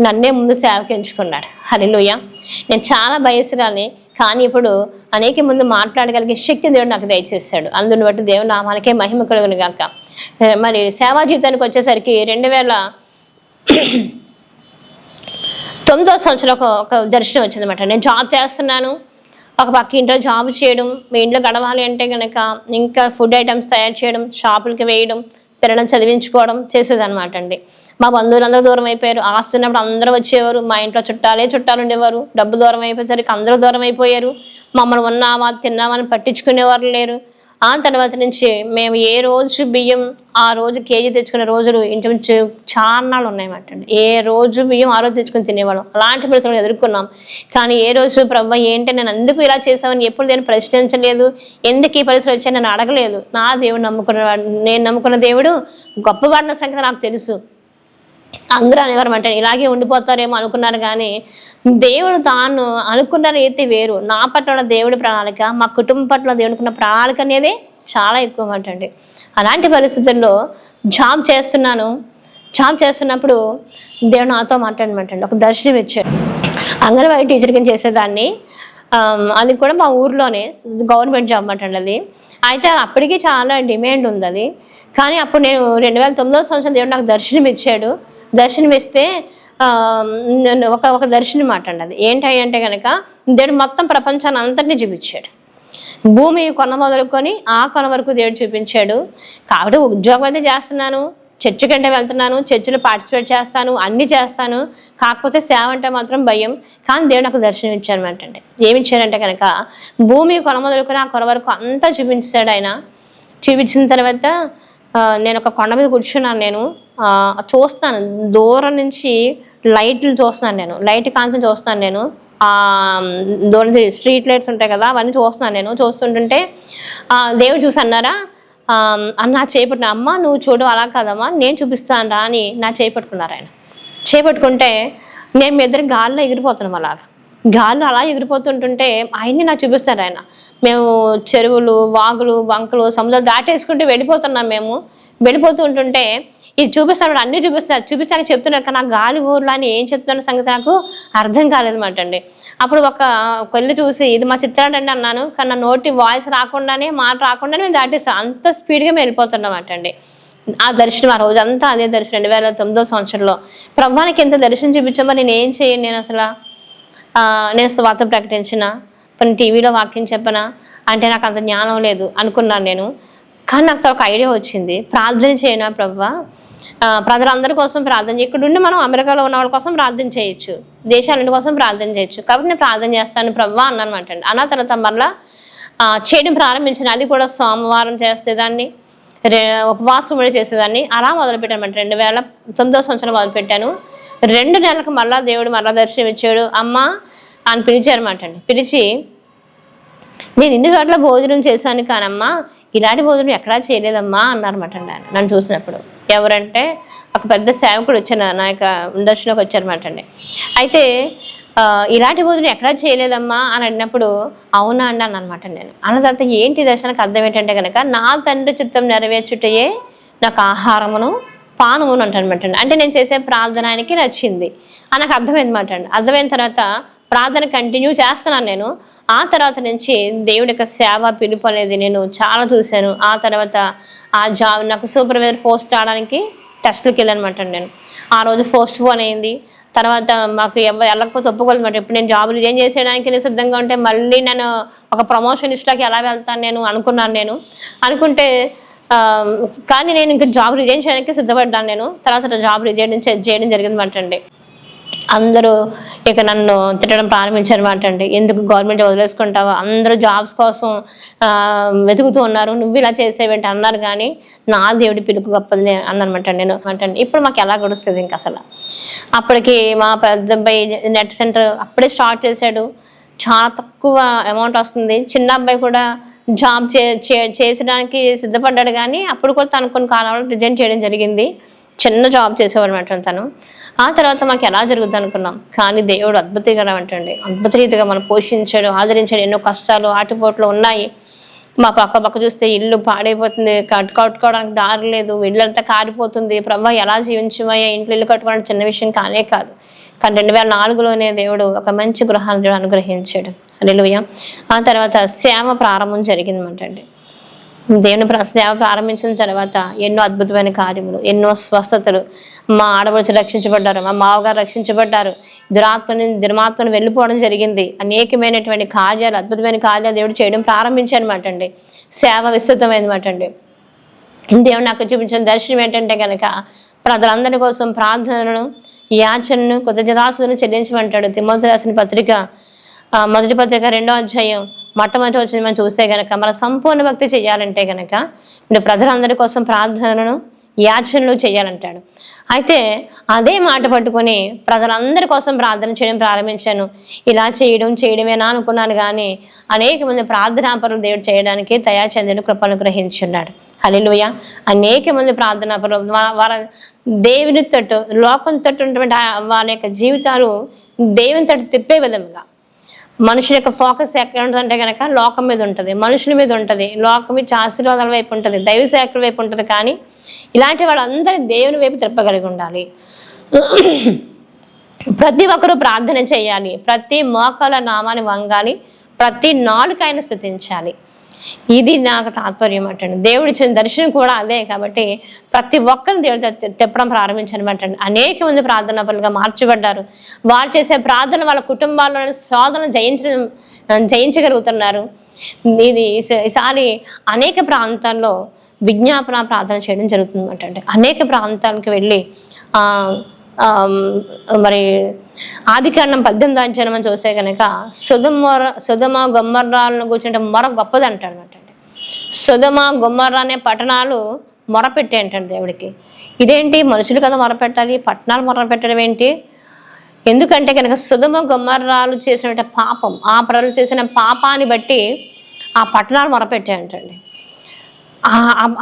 A: నన్నే ముందు సేవకి ఎంచుకున్నాడు. హల్లెలూయా. నేను చాలా భయస్తురాల్ని, కానీ ఇప్పుడు అనేక ముందు మాట్లాడగలిగే శక్తి దేవుడు నాకు దయచేశాడు. అందుని బట్టి దేవుడు నామానికే మహిమ కలుగును గాక. మరి సేవా జీవితానికి వచ్చేసరికి 2009వ సంవత్సరం ఒక దర్శనం వచ్చిందన్నమాట. నేను జాబ్ చేస్తున్నాను, ఒక పక్క ఇంట్లో జాబ్ చేయడం, మీ ఇంట్లో గడవాలి అంటే కనుక ఇంకా ఫుడ్ ఐటమ్స్ తయారు చేయడం, షాపులకి వేయడం, పిల్లలను చదివించుకోవడం చేసేదన్నమాట అండి. మా బంధువులందరూ దూరం అయిపోయారు. ఆస్తున్నప్పుడు అందరూ వచ్చేవారు, మా ఇంట్లో చుట్టాలు ఉండేవారు. డబ్బు దూరం అయిపోయేసరికి అందరూ దూరం అయిపోయారు. మమ్మల్ని ఉన్నామా తిన్నామని పట్టించుకునేవారు లేరు. ఆ తర్వాత నుంచి మేము ఏ రోజు బియ్యం ఆ రోజు కేజీ తెచ్చుకునే రోజులు ఇంచుమించు చాన్నాళ్ళు ఉన్నాయన్నమాట అండి. ఏ రోజు బియ్యం ఆ రోజు తెచ్చుకుని తినేవాళ్ళం. అలాంటి పరిస్థితులు ఎదుర్కొన్నాం. కానీ ఏ రోజు ప్రభు ఏంటి నేను ఎందుకు ఇలా చేసామని ఎప్పుడు నేను ప్రశ్నించలేదు. ఎందుకు ఈ పరిస్థితులు వచ్చాయని నేను అడగలేదు. నా దేవుడు నేను నమ్ముకున్న దేవుడు గొప్పవాడిన సంగతి నాకు తెలుసు. అందరూ అనేవారు అంటే ఇలాగే ఉండిపోతారేమో అనుకున్నారు, కానీ దేవుడు తాను అనుకున్న రీతి వేరు. నా పట్ల ఉన్న దేవుడి ప్రణాళిక, మా కుటుంబం పట్ల దేవుడికున్న ప్రణాళిక అనేది చాలా ఎక్కువ అండి. అలాంటి పరిస్థితుల్లో జాబ్ చేస్తున్నప్పుడు దేవుడు నాతో మాట్లాడమంటండి. ఒక దర్శనం ఇచ్చాడు. అంగన్వాడీ టీచర్ కింద చేసేదాన్ని. అది కూడా మా ఊర్లోనే గవర్నమెంట్ జాబ్ అంటండి అది. అయితే అప్పటికి చాలా డిమాండ్ ఉంది అది. కానీ అప్పుడు నేను 2009 సంవత్సరం దేవుడు నాకు దర్శనం ఇచ్చాడు. దర్శనం ఇస్తే ఒక దర్శనం మాట అండి అది. ఏంటి అంటే కనుక దేవుడు మొత్తం ప్రపంచాన్ని అంతటినీ చూపించాడు. భూమి కొన మొదలుకొని ఆ కొన వరకు దేవుడు చూపించాడు. కాబట్టి ఉద్యోగం అయితే చేస్తున్నాను, చర్చి కంటే వెళ్తున్నాను, చర్చిలో పార్టిసిపేట్ చేస్తాను, అన్నీ చేస్తాను. కాకపోతే సేవ అంటే మాత్రం భయం. కానీ దేవుడు నాకు దర్శనం ఇచ్చారు అంటే ఏమి ఇచ్చారంటే కనుక భూమి కొన మొదలుకొని ఆ కొన వరకు అంతా చూపించాడు ఆయన. చూపించిన తర్వాత నేను ఒక కొండ మీద కూర్చున్నాను. నేను చూస్తాను దూరం నుంచి లైట్లు చూస్తున్నాను. నేను లైట్ కాంతి చూస్తాను. నేను దూరం నుంచి స్ట్రీట్ లైట్స్ ఉంటాయి కదా, అవన్నీ చూస్తున్నాను. నేను చూస్తుంటుంటే దేవుడు చూసి అన్నారా నా చేపట్టిన, అమ్మ నువ్వు చూడు అలా కాదమ్మా నేను చూపిస్తాను రా అని నా చేపట్టుకున్నారు. ఆయన చేపట్టుకుంటే నేను మీ ఇద్దరు గాల్లో ఎగిరిపోతున్నాం. అలాగా గాల్లో అలా ఎగిరిపోతుంటుంటే ఆయన్ని నాకు చూపిస్తారు. ఆయన మేము చెరువులు, వాగులు, వంకలు, సముద్రాలు దాటేసుకుంటూ వెళ్ళిపోతున్నాం. మేము వెళ్ళిపోతూ ఉంటుంటే ఇది చూపిస్తాడు, అన్నీ చూపిస్తాక చెప్తున్నారు. కానీ ఆ గాలి ఊర్లో అని ఏం చెప్తున్న సంగతి నాకు అర్థం కాలేదన్నమాట అండి. అప్పుడు ఒక కొల్లి చూసి ఇది మా చిత్రాడండి అన్నాను. కానీ నా నోటి వాయిస్ రాకుండానే, మాట రాకుండానే మేము దాటేస్తాం. అంత స్పీడ్గా మేము వెళ్ళిపోతున్నమాట అండి. ఆ దర్శనం ఆ రోజు అంతా అదే దర్శనం. 2009 సంవత్సరంలో ప్రభువానికి ఎంత దర్శనం చూపించామో నేను ఏం చేయను. నేను స్వార్థం ప్రకటించిన, కొన్ని టీవీలో వాక్యం చెప్పనా అంటే నాకు అంత జ్ఞానం లేదు అనుకున్నాను నేను. కానీ నాకు ఒక ఐడియా వచ్చింది, ప్రార్థన చేయనా ప్రభువా, ప్రజలందరి కోసం ప్రార్థన చేయ, ఇక్కడ ఉండి మనం అమెరికాలో ఉన్న వాళ్ళ కోసం ప్రార్థన చేయొచ్చు, దేశాలన్నిటి కోసం ప్రార్థన చేయొచ్చు, కాబట్టి నేను ప్రార్థన చేస్తాను ప్రభువా అన్నమాట అండి. అన్న తర్వాత మళ్ళీ చేయడం ప్రారంభించిన. అది కూడా సోమవారం చేసేదాన్ని, ఉపవాసం కూడా చేసేదాన్ని. అలా మొదలుపెట్టాను. 2009 సంవత్సరం మొదలుపెట్టాను. 2 నెలలకు మళ్ళీ దేవుడు మళ్ళా దర్శనం ఇచ్చాడు. అమ్మ అని పిలిచారన్నమాట అండి. పిలిచి నేను ఇన్ని చోట్ల భోజనం చేశాను కానమ్మా ఇలాంటి భోజనం ఎక్కడా చేయలేదమ్మా అన్నారన్నమాట అండి. ఆయన నన్ను చూసినప్పుడు ఎవరంటే ఒక పెద్ద సేవకుడు వచ్చాను నా యొక్క దర్శనంలోకి వచ్చారన్నమాట అండి. అయితే ఇలాంటి భోజనం ఎక్కడా చేయలేదమ్మా అని అన్నప్పుడు అవునా అండి అన్నమాట. నేను అన్న తర్వాత ఏంటి దర్శనానికి అర్థం ఏంటంటే కనుక నా తండ్రి చిత్తం నెరవేర్చుటయే నాకు ఆహారమును పానమును అంటారనమాట అండి. అంటే నేను చేసే ప్రార్థన ఆయనకి నచ్చింది అని నాకు అర్థమైందన్నమాట అండి. అర్థమైన తర్వాత ప్రార్థన కంటిన్యూ చేస్తున్నాను నేను. ఆ తర్వాత నుంచి దేవుడి యొక్క సేవ పిలుపు అనేది నేను చాలా చూశాను. ఆ తర్వాత ఆ జాబ్ నాకు సూపర్వైజర్ పోస్ట్ రావడానికి టెస్ట్కి వెళ్ళానమాట అండి. నేను ఆ రోజు పోస్ట్ పోన్ అయింది. తర్వాత మాకు వెళ్ళకపోతే ఒప్పుకోలేమాట. ఇప్పుడు నేను జాబ్ రిజైన్ చేసేయడానికి నేను సిద్ధంగా ఉంటే మళ్ళీ నేను ఒక ప్రమోషన్ లిస్ట్లోకి ఎలా వెళ్తాను నేను అనుకున్నాను. అనుకుంటే కానీ నేను ఇంకా జాబ్ రిజైన్ చేయడానికి సిద్ధపడ్డాను నేను. తర్వాత జాబ్ రిజైన్ చేయడం జరిగిందన్నమాట అండి. అందరూ ఇక నన్ను తిట్టడం ప్రారంభించారన్నమాట అండి. ఎందుకు గవర్నమెంట్ వదిలేసుకుంటావా, అందరూ జాబ్స్ కోసం వెతుకుతూ ఉన్నారు, నువ్వు ఇలా చేసేవేంటి అన్నారు. కానీ నా దేవుడి పిలుపు గొప్పది అన్నమాట నేను అంటే. ఇప్పుడు మాకు ఎలా గడుస్తుంది ఇంకా అసలు. అప్పటికి మా పెద్ద అబ్బాయి నెట్ సెంటర్ అప్పుడే స్టార్ట్ చేశాడు. చాలా తక్కువ అమౌంట్ వస్తుంది. చిన్న అబ్బాయి కూడా జాబ్ చేసడానికి సిద్ధపడ్డాడు. కానీ అప్పుడు కూడా తను కొన్ని కాలంలో రిజైన్ చేయడం జరిగింది. చిన్న జాబ్ చేసేవాడు అనమాట తను. ఆ తర్వాత మాకు ఎలా జరుగుద్ది అనుకున్నాం. కానీ దేవుడు అద్భుతంగా అంటండి, అద్భుత రీతిగా మనం పోషించాడు, ఆదరించాడు. ఎన్నో కష్టాలు ఆటుపోట్లు ఉన్నాయి. మా పక్క చూస్తే ఇల్లు పాడైపోతుంది, కట్టుకోవడానికి దారి లేదు, ఇల్లంతా కారిపోతుంది. ప్రభా ఎలా జీవించమయ్యా, ఇంట్లో ఇల్లు కట్టుకోవడం చిన్న విషయం కానే కాదు. కానీ 2004లోనే దేవుడు ఒక మంచి గృహాన్ని దేవుడు అనుగ్రహించాడు. హల్లెలూయా. ఆ తర్వాత సేవ ప్రారంభం జరిగిందన్నమాట అండి. దేవుని సేవ ప్రారంభించిన తర్వాత ఎన్నో అద్భుతమైన కార్యములు, ఎన్నో స్వస్థతలు. మా ఆడపడుచు రక్షించబడ్డారు, మా మామగారు రక్షించబడ్డారు, దుర్మాత్మను వెళ్ళిపోవడం జరిగింది. అనేకమైనటువంటి కార్యాలు, అద్భుతమైన కార్యాలు దేవుడు చేయడం ప్రారంభించారన్నమాట అండి. సేవ విస్తృతమైనమాట అండి. దేవుడు నాకు చూపించిన దర్శనం ఏంటంటే కనుక ప్రజలందరి కోసం ప్రార్థనలను, యాచనను, కృతజ్ఞతాస్తుతులను చెల్లించమంటాడు. తిమోతి రాసిన పత్రిక మొదటి పత్రిక 2వ అధ్యాయం మొట్టమొదటి వచ్చింది మనం చూస్తే కనుక మన సంపూర్ణ భక్తి చేయాలంటే కనుక ఇప్పుడు ప్రజలందరి కోసం ప్రార్థనలను, యాచనలు చేయాలంటాడు. అయితే అదే మాట పట్టుకొని ప్రజలందరి కోసం ప్రార్థన చేయడం ప్రారంభించాను. ఇలా చేయడమేనా అనుకున్నాను. కానీ అనేక మంది ప్రార్థనాపరులు దేవుడు చేయడానికి తయారు చెందిన కృపను గ్రహించున్నాడు. హల్లెలూయా. అనేక మంది ప్రార్థన వాళ్ళ దేవుని తట్టు లోకం తట్టు ఉన్నటువంటి వాళ్ళ యొక్క జీవితాలు దేవుని తట్టు తిప్పే విధంగా, మనుషుల యొక్క ఫోకస్ ఎక్కడ ఉంటుందంటే కనుక లోకం మీద ఉంటుంది, మనుషుల మీద ఉంటుంది, లోకం మీద ఆశీర్వాదాల వైపు ఉంటుంది, దైవ సేవకుల వైపు ఉంటుంది. కానీ ఇలాంటి వాళ్ళందరూ దేవుని వైపు తిప్పగలిగి ఉండాలి. ప్రతి ఒక్కరూ ప్రార్థన చేయాలి, ప్రతి మోకాల నామాన్ని వంగాలి, ప్రతి నాలుకైనా స్తుతించాలి. ఇది నాకు తాత్పర్యం అంటండి. దేవుడు ఇచ్చిన దర్శనం కూడా అదే. కాబట్టి ప్రతి ఒక్కరిని దేవుడు తిప్పడం ప్రారంభించనమాట. అనేక మంది ప్రార్థనా పనులుగా మార్చబడ్డారు. వారు చేసే ప్రార్థన వాళ్ళ కుటుంబాల్లోని శోధనను జయించగలుగుతున్నారు. ఇది ఈసారి అనేక ప్రాంతాల్లో విజ్ఞాపన ప్రార్థన చేయడం జరుగుతుందన్నమాట. అంటే అనేక ప్రాంతాలకు వెళ్ళి మరి ఆదికాండం 18వ అధ్యాయం మనం చూస్తే కనుక సొదొమ గొమొర్రాలను కూర్చుంటే మొర గొప్పది అంటాడు అనమాట. సొదొమ గొమొర్రా అనే పట్టణాలు మొరపెట్టే అంటాడు దేవుడికి. ఇదేంటి, మనుషులు కదా మొరపెట్టాలి, పట్టణాలు మొరపెట్టడం ఏంటి? ఎందుకంటే కనుక సొదొమ గొమొర్రాలు చేసిన పాపం, ఆ ప్రజలు చేసిన పాపాన్ని బట్టి ఆ పట్టణాలు మొరపెట్టే అంటండి.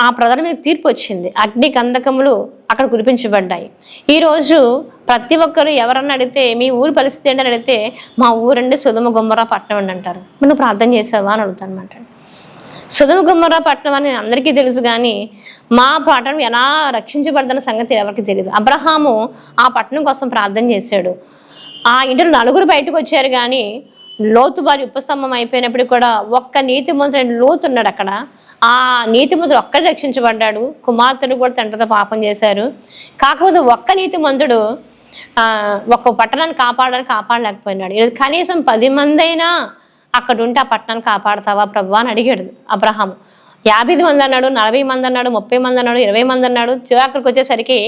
A: ఆ ప్రజల మీద తీర్పు వచ్చింది. అగ్ని కందకములు అక్కడ కురిపించబడ్డాయి. ఈరోజు ప్రతి ఒక్కరు ఎవరన్నా అడిగితే మీ ఊరు పరిస్థితి ఏంటని అడిగితే మా ఊరండి సొదొమ గొమొర్రా పట్టణం అని అంటారు. నువ్వు ప్రార్థన చేసావా అని అడుగుతాను అనమాట. సొదొమ గొమొర్రా పట్టణం అని అందరికీ తెలుసు, కానీ మా పట్టణం ఎలా రక్షించబడదన్న సంగతి ఎవరికి తెలియదు. అబ్రహాము ఆ పట్టణం కోసం ప్రార్థన చేశాడు. ఆ ఇంటిలో 4 బయటకు వచ్చారు, కానీ లోతు వారి ఉపస్తంభం అయిపోయినప్పుడు కూడా ఒక్క నీతిమంతుడు లోతు ఉన్నాడు అక్కడ. ఆ నీతిమంతుడు ఒక్కడే రక్షించబడ్డాడు. కుమార్తెలు కూడా తండ్రితో పాపం చేశారు. కాకపోతే ఒక్క నీతిమంతుడు ఒక్క పట్టణాన్ని కాపాడలేకపోయినాడు. కనీసం 10 మంది అయినా అక్కడ ఉంటే ఆ పట్టణాన్ని కాపాడతావా ప్రభా అని అడిగాడు అబ్రహాము. 50 మంది అన్నాడు, 40 మంది అన్నాడు, 30 మంది అన్నాడు, 20 మంది అన్నాడు. చివరికి వచ్చేసరికి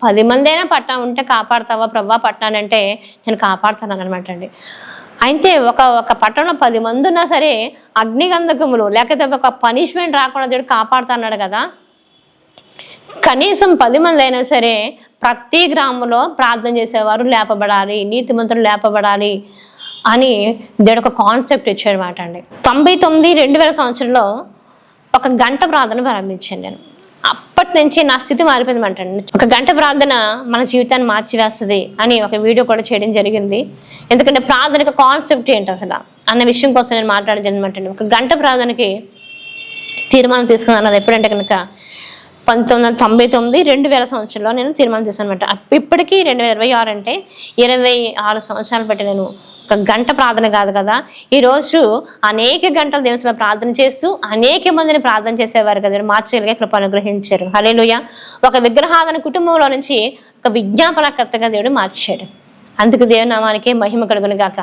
A: 10 మంది అయినా పట్టణం ఉంటే కాపాడతావా ప్రభా పట్టణాన్ని అంటే నేను కాపాడుతాను అనమాట అండి. అయితే ఒక పట్టణంలో 10 మంది ఉన్నా సరే అగ్నిగంధకములు లేకపోతే ఒక పనిష్మెంట్ రాకుండా దేవుడు కాపాడుతున్నాడు కదా. కనీసం 10 మంది అయినా సరే ప్రతి గ్రామంలో ప్రార్థన చేసేవారు లేపబడాలి, నీతిమంతులు లేపబడాలి అని దేవుడు ఒక కాన్సెప్ట్ ఇచ్చాడు అనమాట అండి. 2009 సంవత్సరంలో 1 గంట ప్రార్థన ప్రారంభించాను నేను. అప్పటి నుంచి నా స్థితి మారిపోయింది అండి. 1 గంట ప్రార్థన మన జీవితాన్ని మార్చివేస్తుంది అని ఒక వీడియో కూడా చేయడం జరిగింది. ఎందుకంటే ప్రార్థనకి కాన్సెప్ట్ ఏంటి అసలు అన్న విషయం కోసం నేను మాట్లాడడం జరిగిందంటే 1 గంట ప్రార్థనకి తీర్మానం తీసుకున్నాను. అది ఎప్పుడంటే కనుక 1999 2000 సంవత్సరంలో నేను తీర్మానం చేశాను అనమాట. ఇప్పటికీ 2026 అంటే 26 సంవత్సరాలు బట్టి నేను 1 గంట ప్రార్థన కాదు కదా, ఈరోజు అనేక గంటలు దేవుని ప్రార్థన చేస్తూ అనేక మందిని ప్రార్థన చేసేవారు కదా, మార్చగలిగే కృప అనుగ్రహించారు. హల్లెలూయా. ఒక విగ్రహాధన కుటుంబంలో నుంచి ఒక విజ్ఞాపనకర్తగా దేవుడు మార్చాడు. అందుకు దేవుని నామానికి మహిమ కలుగును గాక.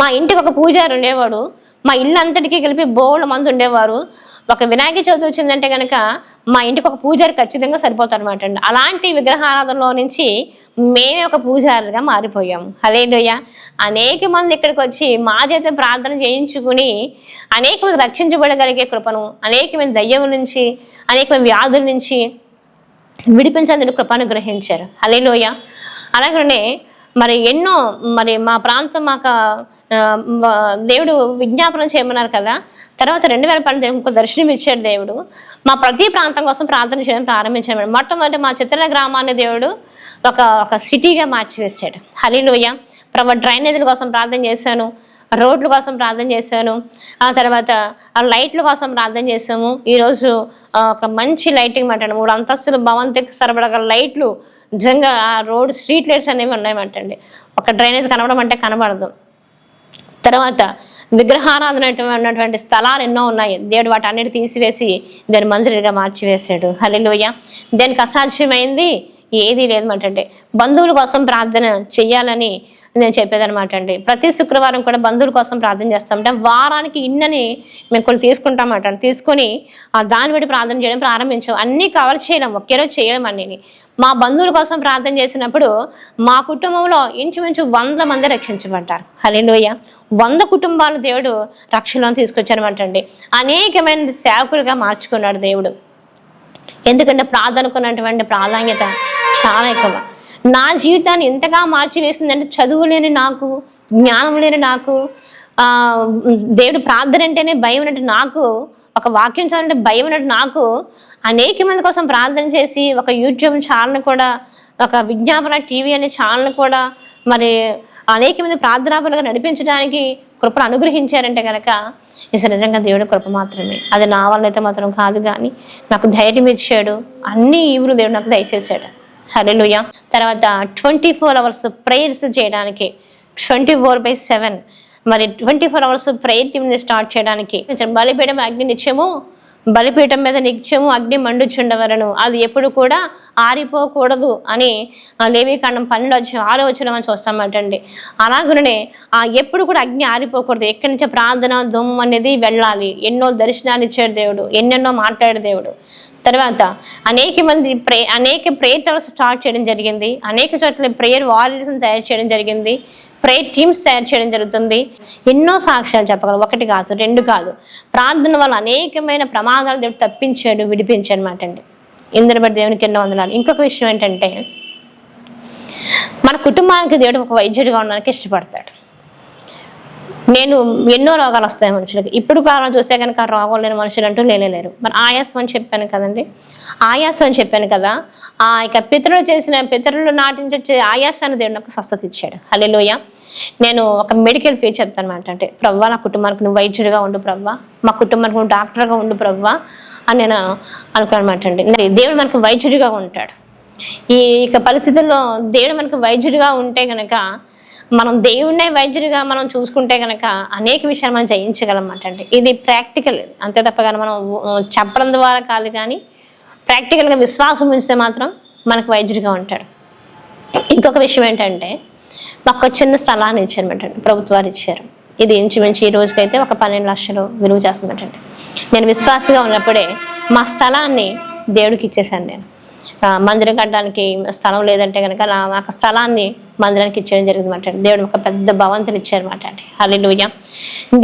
A: మా ఇంటికి ఒక పూజారి ఉండేవాడు. మా ఇల్లు అంతటికీ కలిపి బోళ్ళ మంది ఉండేవారు. ఒక వినాయక చవితి వచ్చిందంటే కనుక మా ఇంటికి ఒక పూజారి ఖచ్చితంగా సరిపోతారు అనమాట అండి. అలాంటి విగ్రహారాధనలో నుంచి మేమే ఒక పూజారులుగా మారిపోయాము. హల్లెలూయా. అనేక మంది ఇక్కడికి వచ్చి మా చేత ప్రార్థన చేయించుకుని అనేక మంది రక్షించబడగలిగే కృపను, అనేక మంది దయ్యం నుంచి, అనేక మంది వ్యాధుల నుంచి విడిపించాలని కృపను గ్రహించారు. హల్లెలూయా. అలాగనే మరి ఎన్నో మరి మా ప్రాంతం మాకు దేవుడు విజ్ఞాపనం చేయమన్నారు కదా. తర్వాత 2012 ఇంకో దర్శనం ఇచ్చాడు దేవుడు. మా ప్రతి ప్రాంతం కోసం ప్రార్థన చేయడం ప్రారంభించాడు. మొట్టమొదటి మా చిత్రల గ్రామాన్ని దేవుడు ఒక సిటీగా మార్చివేశాడు. హల్లెలూయా. డ్రైనేజీల కోసం ప్రార్థన చేశాను, రోడ్ల కోసం ప్రార్థన చేశాను, ఆ తర్వాత ఆ లైట్ల కోసం ప్రార్థన చేసాము. ఈరోజు ఒక మంచి లైటింగ్ మాట 3 అంతస్తుల భవంతికి సరిపడగల లైట్లు నిజంగా ఆ రోడ్ స్ట్రీట్ లైట్స్ అనేవి ఉన్నాయన్నమాటండి. ఒక డ్రైనేజ్ కనబడడం అంటే కనబడదు. తర్వాత విగ్రహారాధన ఉన్నటువంటి స్థలాలు ఎన్నో ఉన్నాయి. దేవుడు వాటి అన్నిటి తీసివేసి దాని మందిరంగా మార్చివేశాడు. హల్లెలూయా. దానికి అసాధ్యమైంది ఏదీ లేదన్నమాట. బంధువుల కోసం ప్రార్థన చెయ్యాలని నేను చెప్పేదనమాట అండి. ప్రతి శుక్రవారం కూడా బంధువుల కోసం ప్రార్థన చేస్తామంటే వారానికి ఇన్నని మేము కొన్ని తీసుకుంటామట. తీసుకొని దాన్ని బట్టి ప్రార్థన చేయడం ప్రారంభించాం. అన్నీ కవర్ చేయడం, ఒకే రోజు చేయడం అన్నీ. మా బంధువుల కోసం ప్రార్థన చేసినప్పుడు మా కుటుంబంలో ఇంచుమించు 100 మంది రక్షించబడ్డారు. హల్లెలూయా. 100 కుటుంబాలు దేవుడు రక్షణలో తీసుకొచ్చారన్నమాట అండి. అనేకమైన సేవకులుగా మార్చుకున్నాడు దేవుడు. ఎందుకంటే ప్రార్థనకున్నటువంటి ప్రాధాన్యత చాలా ఎక్కువ. నా జీవితాన్ని ఎంతగా మార్చివేసిందంటే చదువు లేని నాకు, జ్ఞానం లేని నాకు, దేవుడు ప్రార్థన అంటేనే భయం అంటే నాకు ఒక వాక్యం చదవాలంటే భయం ఉన్నట్టు నాకు అనేక మంది కోసం ప్రార్థన చేసి ఒక యూట్యూబ్ ఛానల్ కూడా, ఒక విజ్ఞాపన టీవీ అనే ఛానల్ కూడా మరి అనేక మంది ప్రార్థనాపరులుగా నడిపించడానికి కృపను అనుగ్రహించారంటే కనుక ఇది నిజంగా దేవుడి కృప మాత్రమే. అది నా వల్ల అయితే మాత్రం కాదు, కానీ నాకు ధైర్యం ఇచ్చాడు, అన్ని ఈవులు దేవుడు నాకు దయచేశాడు. హల్లెలూయా. తర్వాత 24 hours ప్రేయర్స్ చేయడానికి 24/7 మరి 24 hours ప్రేయర్ టీమ్ని స్టార్ట్ చేయడానికి బలిపీఠం అగ్ని నిత్యము, బలిపీఠం మీద నిత్యము అగ్ని మండుచుండవలను, అది ఎప్పుడు కూడా ఆరిపోకూడదు అని లేవీకాండం 12:6 మనం చూస్తామంటండి. అలాగనే ఎప్పుడు కూడా అగ్ని ఆరిపోకూడదు. ఎక్కడి నుంచో ప్రార్థన దుమ్ము అనేది వెళ్ళాలి. ఎన్నో దర్శనాలు ఇచ్చాడు దేవుడు, ఎన్నెన్నో మాట్లాడాడు దేవుడు. తర్వాత అనేక ప్రేయర్ టవర్స్ స్టార్ట్ చేయడం జరిగింది. అనేక చోట్ల ప్రేయర్ వారియర్స్ని తయారు చేయడం జరిగింది. ప్రేయర్ టీమ్స్ తయారు చేయడం జరుగుతుంది. ఎన్నో సాక్ష్యాలు చెప్పగలరు, 1 కాదు 2 కాదు. ప్రార్థన వల్ల అనేకమైన ప్రమాదాలు దేవుడు తప్పించాడు, విడిపించాడు అనమాట అండి. ఇందుని బట్టి దేవునికి ఎన్నో వందనాలు. ఇంకొక విషయం ఏంటంటే, మన కుటుంబానికి దేవుడు ఒక వైద్యుడిగా ఉండడానికి ఇష్టపడతాడు. నేను ఎన్నో రోగాలు వస్తాయి మనుషులకి. ఇప్పుడు కాలం చూస్తే కనుక రోగం లేని మనుషులు అంటూ లేనేలేరు. మరి ఆయాసం అని చెప్పాను కదండి, ఆయాసం అని చెప్పాను కదా, ఆ యొక్క పితరులు నాటించే ఆయాసాన్ని దేవుడు నాకు స్వస్థత ఇచ్చాడు. హల్లెలూయా. నేను ఒక మెడికల్ ఫీచర్ చెప్తాను అనమాట. అంటే ప్రవ్వా, నా కుటుంబానికి నువ్వు వైద్యుడిగా ఉండు ప్రవ్వా, మా కుటుంబానికి నువ్వు డాక్టర్గా ఉండు ప్రవ్వా అని నేను అనుకున్నాను అనమాట అండి. దేవుడు మనకు వైద్యుడిగా ఉంటాడు. ఈ పరిస్థితుల్లో దేవుడు మనకు వైద్యుడిగా ఉంటే కనుక, మనం దేవుడినే వైద్యుడిగా మనం చూసుకుంటే కనుక అనేక విషయాలు మనం జయించగలమాట అండి. ఇది ప్రాక్టికల్, అంతే తప్పగా మనం చెప్పడం ద్వారా కాదు, కానీ ప్రాక్టికల్గా విశ్వాసం ఉంచితే మాత్రం మనకు వైద్యుడిగా ఉంటాడు. ఇంకొక విషయం ఏంటంటే, మాకు ఒక చిన్న స్థలాన్ని ఇచ్చారన్నమాట, ప్రభుత్వాలు ఇచ్చారు. ఇది ఇంచుమించు ఈ రోజుకైతే ఒక 12 లక్షలు విలువ చేస్తున్నట్టండి. నేను విశ్వాసగా ఉన్నప్పుడే మా స్థలాన్ని దేవుడికి ఇచ్చేసాను. నేను మందిరం కట్టడానికి స్థలం లేదంటే కనుక మాకు స్థలాన్ని మందిరానికి ఇచ్చేయడం జరిగిందన్నమాట. దేవుడు ఒక పెద్ద భవంతులు ఇచ్చారన్నమాట అండి. హల్లెలూయా.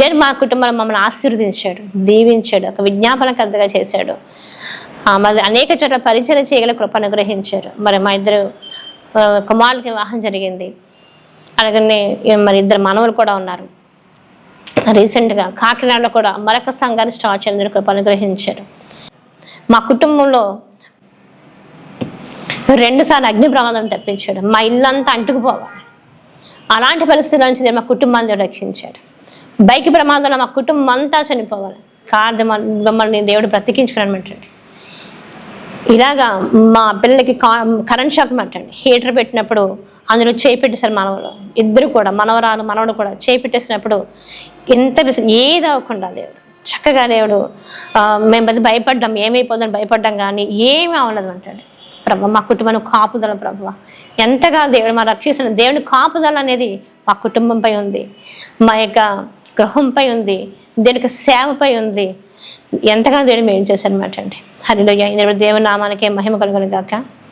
A: దేవుడు మా కుటుంబంలో మమ్మల్ని ఆశీర్వదించాడు, దీవించాడు, ఒక విజ్ఞాపనకర్తగా చేశాడు. మరి అనేక చోట్ల పరిచయం చేయగల కృప అనుగ్రహించారు. మరి మా 2 కుమారులకి వివాహం జరిగింది. అలాగనే మరి 2 మనవలు కూడా ఉన్నారు. రీసెంట్గా కాకినాడలో కూడా మరొక సంఘాన్ని స్టార్ట్ చేయడం కృప అనుగ్రహించారు. మా కుటుంబంలో 2 సార్లు అగ్ని ప్రమాదం తప్పించాడు. మా ఇల్లంతా అంటుకుపోవాలి, అలాంటి పరిస్థితుల నుంచి మా కుటుంబాన్ని రక్షించాడు. బైక్ ప్రమాదంలో మా కుటుంబం అంతా చనిపోవాలి, మమ్మల్ని దేవుడు బ్రతికించుకున్నాడు. ఇలాగా మా పిల్లలకి కరెంట్ షాక్ మట్టండి, హీటర్ పెట్టినప్పుడు అందులో చేయి పెట్టేశారు మనవలు 2 కూడా, మనవరాలు మనవడు కూడా చేయి పెట్టేసినప్పుడు ఎంత ఏది అవ్వకుండా దేవుడు చక్కగా దేవుడు మేము భయపడ్డాం, ఏమైపోతుందని భయపడ్డాం, కానీ ఏమీ అవ్వలేదు అంటాడు. ప్రభు మా కుటుంబాన్ని కాపుదల, ప్రభు ఎంతగా దేవుడు మా రక్షిస్తున్న దేవుని కాపుదల అనేది మా కుటుంబంపై ఉంది, మా యొక్క గృహంపై ఉంది, దేవునికి సేవపై ఉంది. ఎంతగా దేవుడు మేము చేశారన్నమాట అండి. హల్లెలూయా. దేవుని నామానికి మహిమ కలుగును గాక.